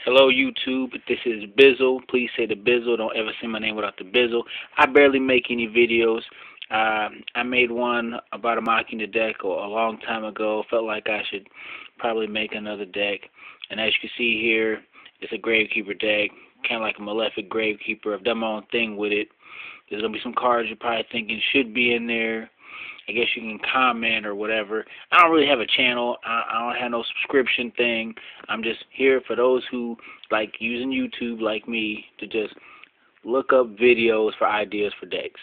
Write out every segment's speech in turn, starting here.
Hello YouTube, this is Bizzle. Please say the Bizzle. Don't ever say my name without the Bizzle. I barely make any videos. I made one about a mocking the deck a long time ago. Felt like I should probably make another deck. And as you can see here, it's a gravekeeper deck, kind of like a malefic gravekeeper. I've done my own thing with it. There's going to be some cards you're probably thinking should be in there. I guess you can comment or whatever. I don't really have a channel. I don't have no subscription thing. I'm just here for those who like using YouTube like me to just look up videos for ideas for decks.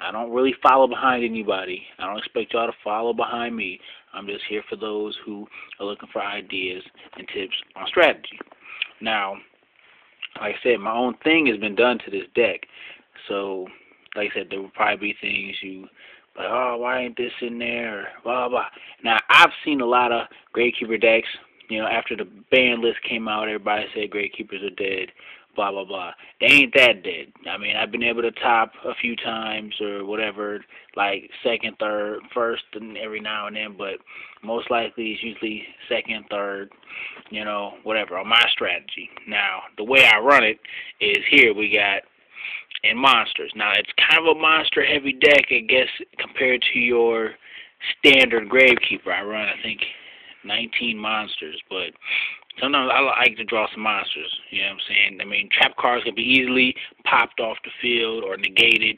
I don't really follow behind anybody. I don't expect y'all to follow behind me. I'm just here for those who are looking for ideas and tips on strategy. Now, like I said, my own thing has been done to this deck. So, like I said, there will probably be things you like, oh, why ain't this in there, or blah, blah. Now, I've seen a lot of Gravekeeper decks. You know, after the ban list came out, everybody said Gravekeepers are dead, blah, blah, blah. They ain't that dead. I mean, I've been able to top a few times or whatever, like second, third, first, and every now and then, but most likely it's usually second, third, you know, whatever, on my strategy. Now, the way I run it is here we got and monsters. Now, it's kind of a monster-heavy deck, I guess, compared to your standard Gravekeeper. I run, I think, 19 monsters, but sometimes I like to draw some monsters, you know what I'm saying? I mean, trap cards can be easily popped off the field or negated.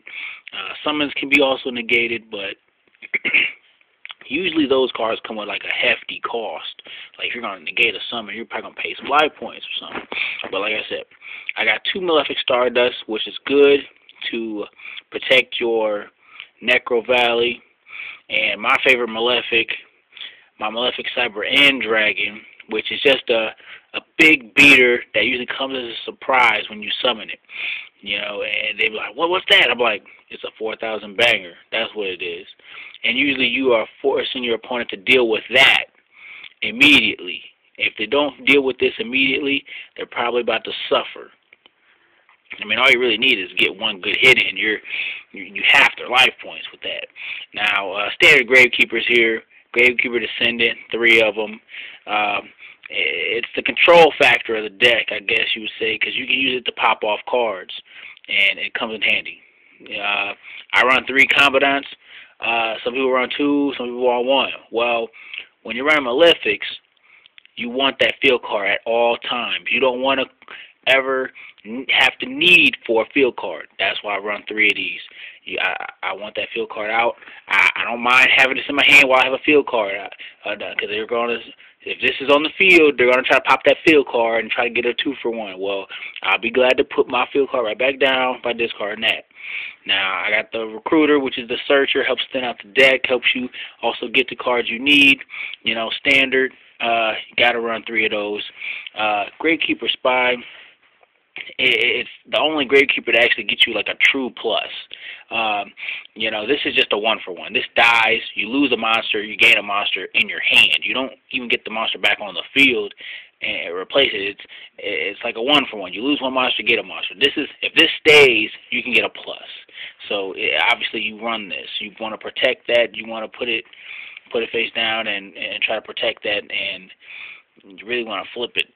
Summons can be also negated, but usually those cards come with like a hefty cost. Like if you're going to negate a summon, you're probably going to pay some life points or something. But like I said, I got 2 Malefic Stardust, which is good to protect your Necro Valley. And my favorite Malefic, my Malefic Cyber End Dragon, which is just a big beater that usually comes as a surprise when you summon it. You know, and they be like, what's that? I'm like, it's a 4,000 banger. That's what it is. And usually you are forcing your opponent to deal with that immediately. If they don't deal with this immediately, they're probably about to suffer. I mean, all you really need is get one good hit in. You have their life points with that. Now, standard Gravekeepers here. Gravekeeper Descendant, 3 of them. It's the control factor of the deck, I guess you would say, because you can use it to pop off cards, and it comes in handy. I run 3 Commandants. Some people run 2, some people run 1. Well, when you're running Malefics, you want that field card at all times. You don't want to ever have to need for a field card. That's why I run 3 of these. I want that field card out. I don't mind having this in my hand while I have a field card, because they're going to, if this is on the field, they're going to try to pop that field card and try to get a 2-for-1. Well, I'll be glad to put my field card right back down by discarding that. Now, I got the Recruiter, which is the searcher, helps thin out the deck, helps you also get the cards you need. You know, standard, you got to run 3 of those. Gravekeeper Spy. It's the only Gravekeeper to actually get you like a true plus. You know, this is just a 1-for-1. This dies, you lose a monster, you gain a monster in your hand. You don't even get the monster back on the field and replace it. It's like a 1-for-1. You lose one monster, get a monster. This is, if this stays, you can get a plus. So obviously you run this. You want to protect that. You want to put it face down and try to protect that, and you really want to flip it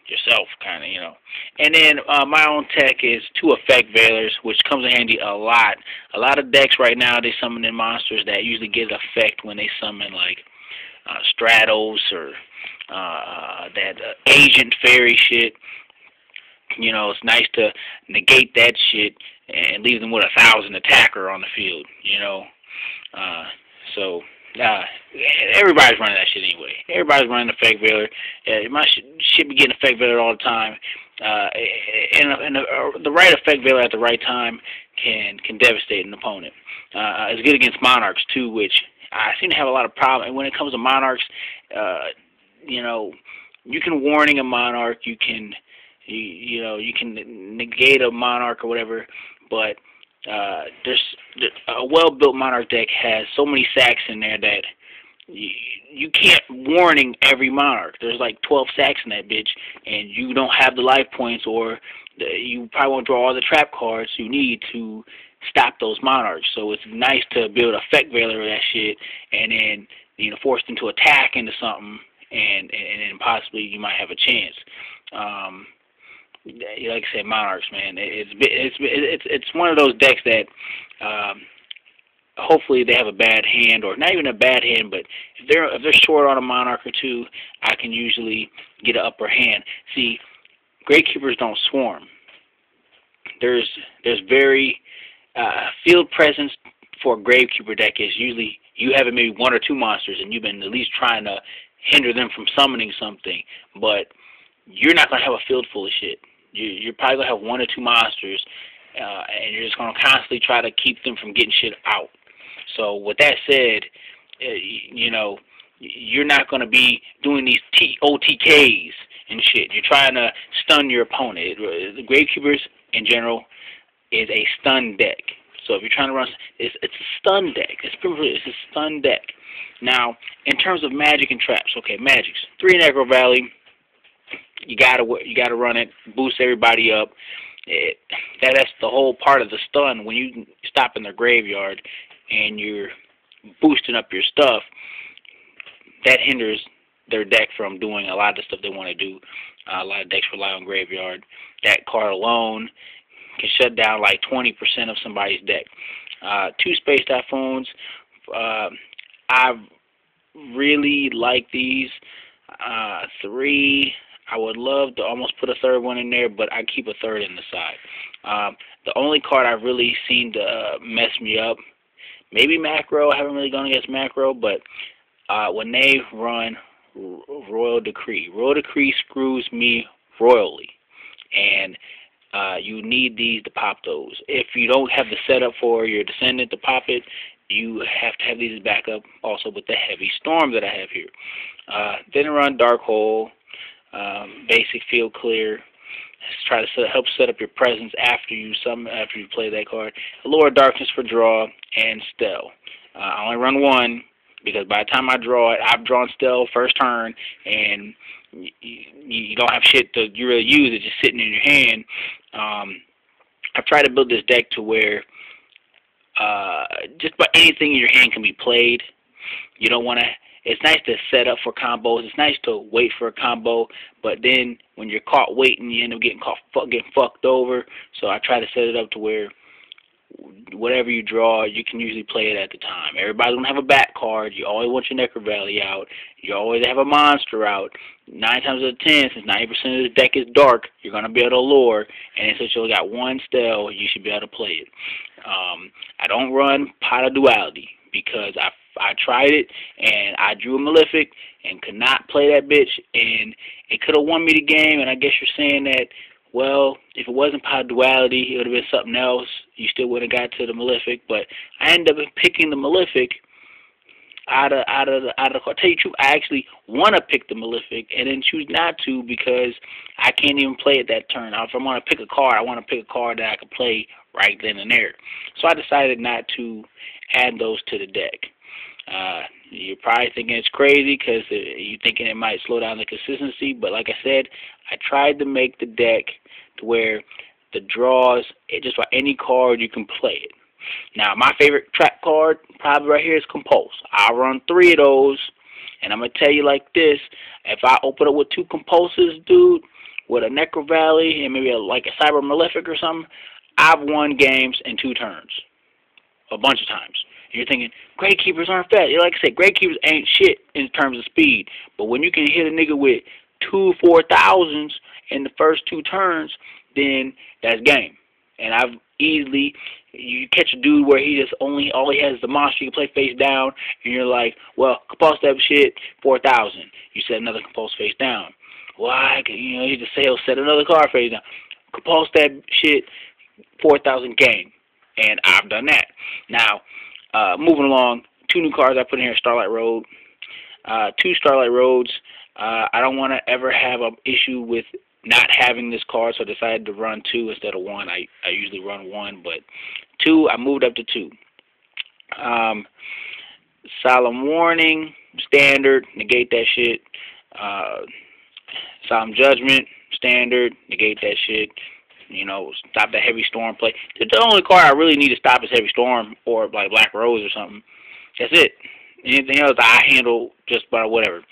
yourself, kind of, you know. And then my own tech is 2 Effect Veilers, which comes in handy a lot. A lot of decks right now, they summon in monsters that usually get an effect when they summon like Stratos or that Agent Fairy shit. You know, it's nice to negate that shit and leave them with 1,000 attacker on the field, you know. So everybody's running that shit anyway. Everybody's running Effect Veiler. My shit be getting Effect Veiler all the time. And the right Effect Veiler at the right time can devastate an opponent. It's good against Monarchs too, which I seem to have a lot of problems. And when it comes to Monarchs, you know, you can warning a Monarch, you can negate a Monarch or whatever, but there's a well-built Monarch deck has so many sacks in there that you can't warning every Monarch. There's like 12 sacks in that bitch, and you don't have the life points, or you probably won't draw all the trap cards you need to stop those Monarchs. So it's nice to build a Effect Veiler of that shit, and then, you know, force them to attack into something, and then possibly you might have a chance. like I said, Monarchs, man. It's one of those decks that hopefully they have a bad hand, or not even a bad hand, but if they're short on a Monarch or two, I can usually get an upper hand. See, Gravekeepers don't swarm. There's very field presence for a Gravekeeper deck is usually you have maybe one or two monsters, and you've been at least trying to hinder them from summoning something, but you're not going to have a field full of shit. You're probably going to have one or two monsters, and you're just going to constantly try to keep them from getting shit out. So with that said, you know, you're not going to be doing these OTKs and shit. You're trying to stun your opponent. The Gravekeepers, in general, is a stun deck. So if you're trying to run, it's a stun deck. It's a stun deck. Now, in terms of magic and traps, okay, magics. 3 Necro Valley. You gotta run it. Boost everybody up. That's the whole part of the stun. When you stop in their graveyard and you're boosting up your stuff, that hinders their deck from doing a lot of the stuff they want to do. A lot of decks rely on graveyard. That card alone can shut down like 20% of somebody's deck. 2 Space Typhoons. I really like these. 3. I would love to almost put a third one in there, but I keep a third in the side. The only card I've really seen to mess me up, maybe Macro. I haven't really gone against Macro, but when they run Royal Decree screws me royally, and you need these to pop those. If you don't have the setup for your Descendant to pop it, you have to have these as backup also with the Heavy Storm that I have here. Then run Dark Hole, basic field clear. Just try to help set up your presence after you play that card. Allure of Darkness for draw, and Stell. I only run 1 because by the time I draw it, I've drawn Stell first turn, and you don't have shit to you really use. It's just sitting in your hand. I've tried to build this deck to where just about anything in your hand can be played. You don't want to. It's nice to set up for combos. It's nice to wait for a combo, but then when you're caught waiting, you end up getting fucked over. So I try to set it up to where whatever you draw, you can usually play it at the time. Everybody's gonna have a back card. You always want your Necro Valley out. You always have a monster out. 9 times out of 10, since 90% of the deck is dark, you're gonna be able to allure. And since you only got 1 Stell, you should be able to play it. I don't run Pot of Duality because I tried it, and I drew a Malefic and could not play that bitch, and it could have won me the game, and I guess you're saying that, well, if it wasn't Pot of Duality, it would have been something else. You still would have got to the Malefic, but I ended up picking the Malefic out of the card. Tell you the truth, I actually want to pick the Malefic and then choose not to because I can't even play it that turn. If I want to pick a card, I want to pick a card that I can play right then and there. So I decided not to add those to the deck. You're probably thinking it's crazy because you're thinking it might slow down the consistency, but like I said, I tried to make the deck to where the draws, just about any card you can play it. Now, my favorite trap card probably right here is Compulse. I'll run 3 of those, and I'm going to tell you like this, if I open up with 2 Compulses, dude, with a Necro Valley and maybe like a Cyber Malefic or something, I've won games in 2 turns, a bunch of times. You're thinking, Gravekeepers aren't fast. Like I said, Gravekeepers ain't shit in terms of speed. But when you can hit a nigga with 2 4,000s in the first 2 turns, then that's game. And I've easily, you catch a dude where he just all he has is the monster you can play face down, and you're like, well, compulse that shit, 4,000. You set another compulse face down. Why? You know, he just say he'll set another card face down. Compulse that shit, 4,000 game. And I've done that. Now, moving along, 2 new cards I put in here, Starlight Road. 2 Starlight Roads. I don't want to ever have an issue with not having this card, so I decided to run 2 instead of 1. I usually run 1, but 2, I moved up to 2. Solemn Warning, standard, negate that shit. Solemn Judgment, standard, negate that shit. You know, stop that Heavy Storm play. The only card I really need to stop is Heavy Storm or like Black Rose or something. That's it. Anything else I handle just by whatever.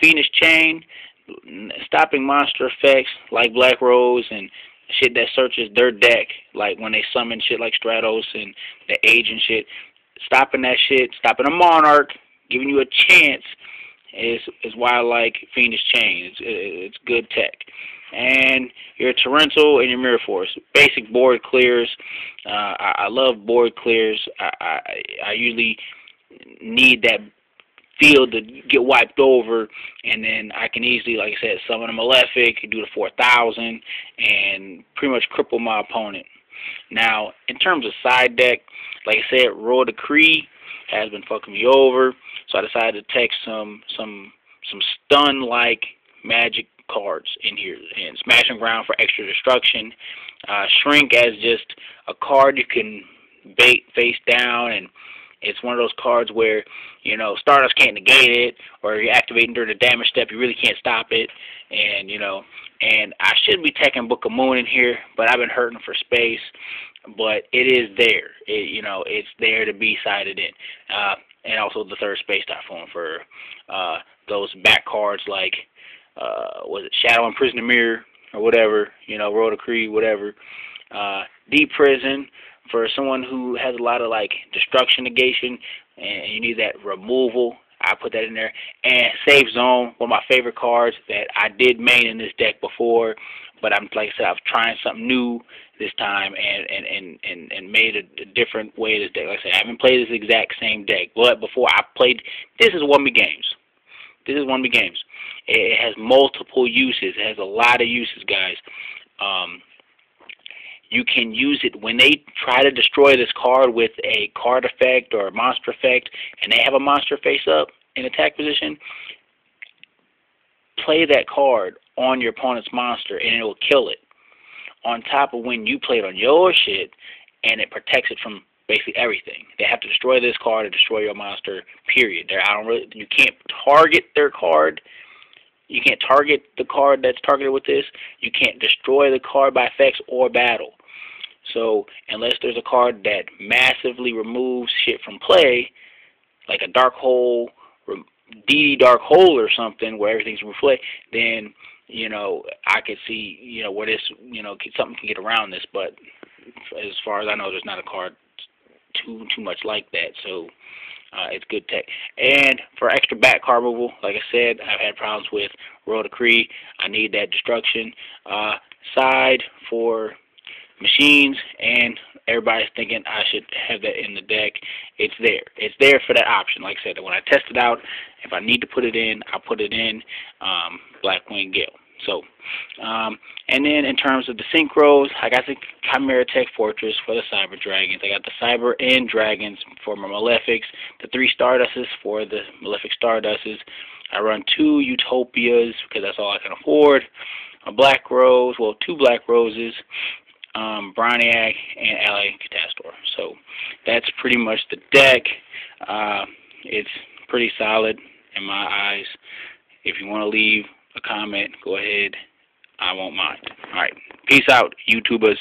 Phoenix Chain. stopping monster effects like Black Rose and shit that searches their deck, like when they summon shit like Stratos and the Age and shit. Stopping that shit, stopping a Monarch, giving you a chance is why I like Fiendish Chain. It's good tech. And your Torrential and your Mirror Force. Basic board clears. I love board clears. I usually need that field to get wiped over, and then I can easily, like I said, summon a Malefic, do the 4,000, and pretty much cripple my opponent. Now, in terms of side deck, like I said, Royal Decree has been fucking me over, so I decided to take some stun-like magic cards in here, and Smash and Ground for extra destruction, Shrink as just a card you can bait face down, and it's one of those cards where, you know, Stardust can't negate it, or you're activating during the damage step, you really can't stop it, and, you know, and I should be taking Book of Moon in here, but I've been hurting for space, but it is there. You know, it's there to be sided in. And also the third Space Typhoon for those back cards like, was it Shadow and Prisoner Mirror, or whatever, you know, Royal Decree, whatever. Deep Prison for someone who has a lot of, like, destruction negation, and you need that removal. I put that in there. And Safe Zone, one of my favorite cards that I did main in this deck before, but I'm, like I said, I'm trying something new this time and made a different way this deck. Like I said, I haven't played this exact same deck, but before I played, this is one of my games. This is one of my games. It has multiple uses. It has a lot of uses, guys. You can use it when they try to destroy this card with a card effect or a monster effect, and they have a monster face up in attack position. Play that card on your opponent's monster, and it will kill it. On top of when you play it on your shit, and it protects it from basically everything. They have to destroy this card to destroy your monster. Period. You can't target their card. You can't target the card that's targeted with this. You can't destroy the card by effects or battle. So, unless there's a card that massively removes shit from play, like a Dark Hole, DD Dark Hole or something, where everything's removed from play, then, you know, I could see, you know, where this, you know, something can get around this. But as far as I know, there's not a card too much like that. So, it's good tech. And for extra back card removal, like I said, I've had problems with Royal Decree. I need that destruction. Side for machines, and everybody's thinking I should have that in the deck. It's there. It's there for that option. Like I said, when I test it out, if I need to put it in, I'll put it in. Blackwing Gale. So, and then in terms of the synchros, I got the Chimera Tech Fortress for the Cyber Dragons. I got the Cyber and Dragons for my Malefics. The 3 Stardusts for the Malefic Stardusts. I run 2 Utopias because that's all I can afford. A Black Rose, well, 2 Black Roses, Brainiac, and Ally Catastor. So that's pretty much the deck. It's pretty solid in my eyes. If you want to leave a comment, go ahead. I won't mind. All right. Peace out, YouTubers.